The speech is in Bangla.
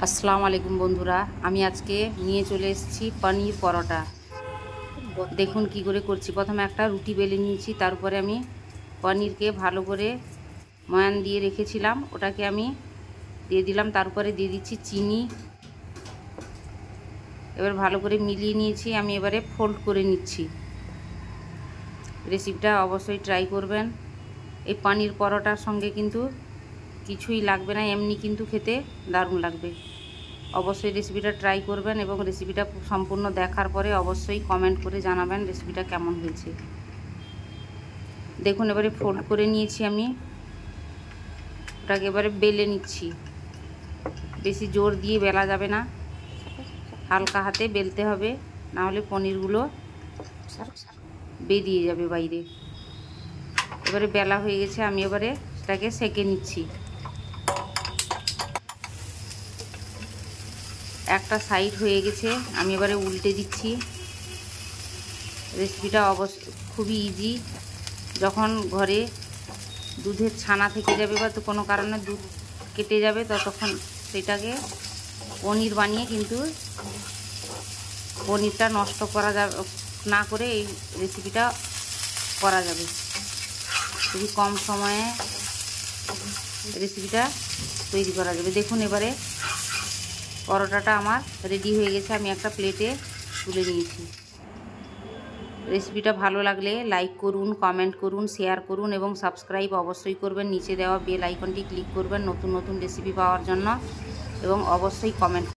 আসসালামু আলাইকুম বন্ধুরা, আমি আজকে নিয়ে চলে এসেছি পনির পরোটা। দেখুন কি করে করছি। প্রথমে একটা রুটি বেলে নিয়েছি, তার উপরে আমি পনিরকে ভালো করে ময়ান দিয়ে রেখেছিলাম, ওটাকে আমি দিয়ে দিলাম। তার উপরে দিয়ে দিচ্ছি চিনি। এবার ভালো করে মিলিয়ে নিয়েছি, আমি এবারে ফোল্ড করে নিচ্ছি। রেসিপিটা অবশ্যই ট্রাই করবেন। এই পনির পরোটার সঙ্গে কিন্তু কিছুই লাগবে না, এমনি কিন্তু খেতে দারুণ লাগবে। অবশ্যই রেসিপিটা ট্রাই করবেন এবং রেসিপিটা সম্পূর্ণ দেখার পরে অবশ্যই কমেন্ট করে জানাবেন রেসিপিটা কেমন হয়েছে। দেখুন এবারে ফোল্ড করে নিয়েছি আমি, ওটাকে এবারে বেলে নিচ্ছি। বেশি জোর দিয়ে বেলা যাবে না, হালকা হাতে বেলতে হবে, নাহলে পনিরগুলো বেরিয়ে যাবে বাইরে। এবারে বেলা হয়ে গেছে, আমি এবারে সেটাকে সেঁকে নিচ্ছি। একটা সাইড হয়ে গেছে, আমি এবারে উল্টে দিচ্ছি। রেসিপিটা অবশ্য খুবই ইজি। যখন ঘরে দুধের ছানা থেকে যাবে বা তো কোনো কারণে দুধ কেটে যাবে, ততক্ষণ সেটাকে পনির বানিয়ে কিন্তু পনিরটা নষ্ট করা যাবে না, করে এই রেসিপিটা করা যাবে। খুবই কম সময়ে রেসিপিটা তৈরি করা যাবে। দেখুন এবারে পরোটাটা আমার রেডি হয়ে গেছে, আমি একটা প্লেটে তুলে নিয়েছি। রেসিপিটা ভালো লাগলে লাইক করুন, কমেন্ট করুন, শেয়ার করুন এবং সাবস্ক্রাইব অবশ্যই করবেন। নিচে দেওয়া বেল আইকনটি ক্লিক করবেন নতুন নতুন রেসিপি পাওয়ার জন্য এবং অবশ্যই কমেন্ট